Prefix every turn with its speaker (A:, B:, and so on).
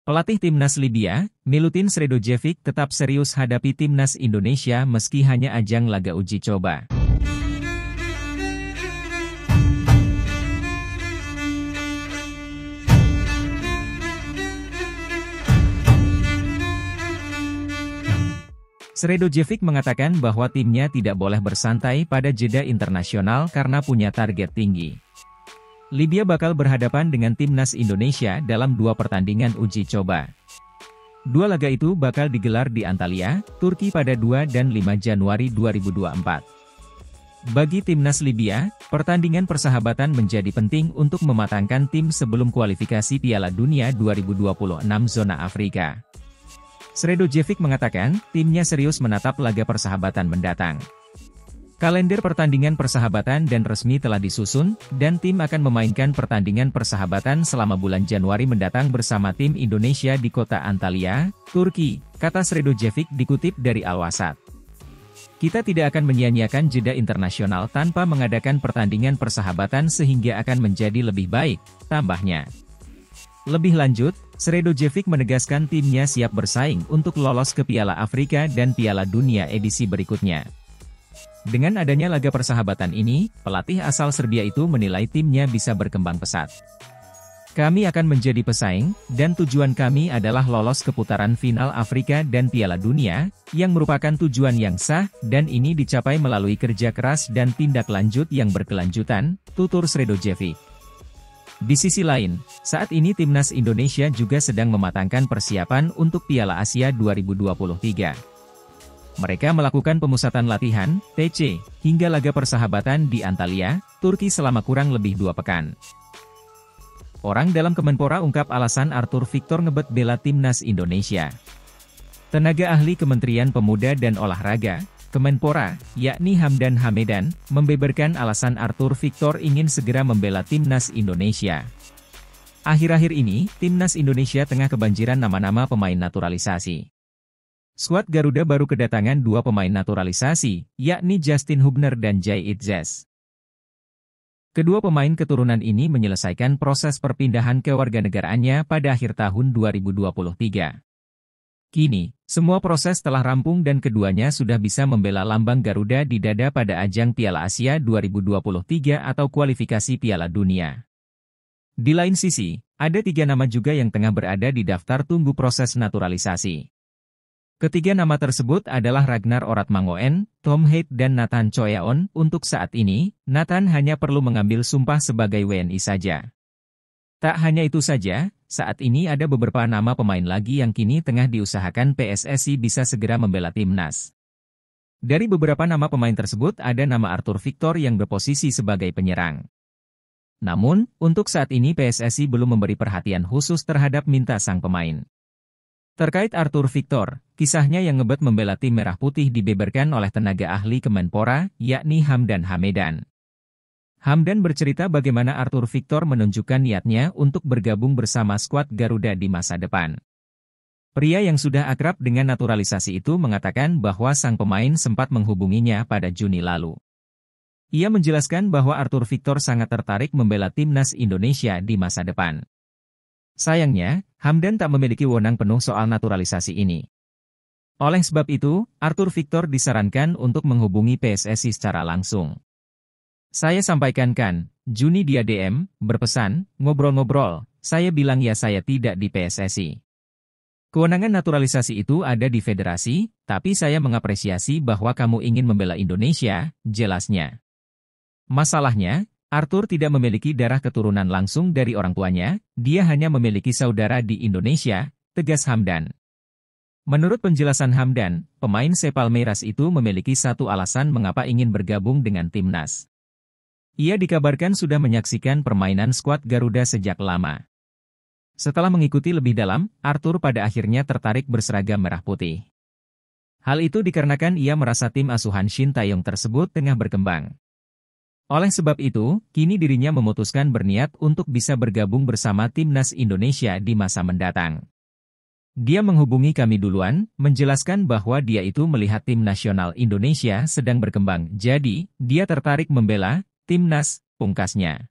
A: Pelatih Timnas Libya, Milutin Sredojevic tetap serius hadapi Timnas Indonesia meski hanya ajang laga uji coba. Sredojevic mengatakan bahwa timnya tidak boleh bersantai pada jeda internasional karena punya target tinggi. Libya bakal berhadapan dengan Timnas Indonesia dalam 2 pertandingan uji coba. 2 laga itu bakal digelar di Antalya, Turki pada 2 dan 5 Januari 2024. Bagi Timnas Libya, pertandingan persahabatan menjadi penting untuk mematangkan tim sebelum kualifikasi Piala Dunia 2026 zona Afrika. Sredojevic mengatakan, timnya serius menatap laga persahabatan mendatang. Kalender pertandingan persahabatan dan resmi telah disusun, dan tim akan memainkan pertandingan persahabatan selama bulan Januari mendatang bersama tim Indonesia di kota Antalya, Turki, kata Sredojevic dikutip dari Al-Wasat. Kita tidak akan menyia-nyiakan jeda internasional tanpa mengadakan pertandingan persahabatan sehingga akan menjadi lebih baik, tambahnya. Lebih lanjut, Sredojevic menegaskan timnya siap bersaing untuk lolos ke Piala Afrika dan Piala Dunia edisi berikutnya. Dengan adanya laga persahabatan ini, pelatih asal Serbia itu menilai timnya bisa berkembang pesat. Kami akan menjadi pesaing, dan tujuan kami adalah lolos ke putaran final Afrika dan Piala Dunia, yang merupakan tujuan yang sah, dan ini dicapai melalui kerja keras dan tindak lanjut yang berkelanjutan, tutur Sredojevic. Di sisi lain, saat ini Timnas Indonesia juga sedang mematangkan persiapan untuk Piala Asia 2023. Mereka melakukan pemusatan latihan, TC, hingga laga persahabatan di Antalya, Turki selama kurang lebih 2 pekan. Orang dalam Kemenpora ungkap alasan Arthur Victor ngebet bela Timnas Indonesia. Tenaga ahli Kementerian Pemuda dan Olahraga, Kemenpora, yakni Hamdan Hamedan, membeberkan alasan Arthur Victor ingin segera membela Timnas Indonesia. Akhir-akhir ini, Timnas Indonesia tengah kebanjiran nama-nama pemain naturalisasi. Skuad Garuda baru kedatangan 2 pemain naturalisasi, yakni Justin Hubner dan Jay Itzes. Kedua pemain keturunan ini menyelesaikan proses perpindahan kewarganegaraannya pada akhir tahun 2023. Kini, semua proses telah rampung dan keduanya sudah bisa membela lambang Garuda di dada pada ajang Piala Asia 2023 atau kualifikasi Piala Dunia. Di lain sisi, ada 3 nama juga yang tengah berada di daftar tunggu proses naturalisasi. Ketiga nama tersebut adalah Ragnar Oratmangoen, Tom Hate dan Nathan Choyaon. Untuk saat ini, Nathan hanya perlu mengambil sumpah sebagai WNI saja. Tak hanya itu saja, saat ini ada beberapa nama pemain lagi yang kini tengah diusahakan PSSI bisa segera membela timnas. Dari beberapa nama pemain tersebut ada nama Arthur Victor yang berposisi sebagai penyerang. Namun, untuk saat ini PSSI belum memberi perhatian khusus terhadap minta sang pemain. Terkait Arthur Victor, kisahnya yang ngebet membela tim Merah Putih dibeberkan oleh tenaga ahli Kemenpora, yakni Hamdan Hamedan. Hamdan bercerita bagaimana Arthur Victor menunjukkan niatnya untuk bergabung bersama skuad Garuda di masa depan. Pria yang sudah akrab dengan naturalisasi itu mengatakan bahwa sang pemain sempat menghubunginya pada Juni lalu. Ia menjelaskan bahwa Arthur Victor sangat tertarik membela Timnas Indonesia di masa depan. Sayangnya, Hamdan tak memiliki wewenang penuh soal naturalisasi ini. Oleh sebab itu, Arthur Victor disarankan untuk menghubungi PSSI secara langsung. Saya sampaikan kan, Juni dia DM, berpesan, ngobrol-ngobrol, saya bilang ya saya tidak di PSSI. Kewenangan naturalisasi itu ada di federasi, tapi saya mengapresiasi bahwa kamu ingin membela Indonesia, jelasnya. Masalahnya, Arthur tidak memiliki darah keturunan langsung dari orang tuanya, dia hanya memiliki saudara di Indonesia, tegas Hamdan. Menurut penjelasan Hamdan, pemain Sepalmeiras itu memiliki satu alasan mengapa ingin bergabung dengan timnas. Ia dikabarkan sudah menyaksikan permainan skuad Garuda sejak lama. Setelah mengikuti lebih dalam, Arthur pada akhirnya tertarik berseragam merah putih. Hal itu dikarenakan ia merasa tim asuhan Shin Taeyong tersebut tengah berkembang. Oleh sebab itu, kini dirinya memutuskan berniat untuk bisa bergabung bersama Timnas Indonesia di masa mendatang. Dia menghubungi kami duluan, menjelaskan bahwa dia itu melihat tim nasional Indonesia sedang berkembang, jadi, dia tertarik membela Timnas, pungkasnya.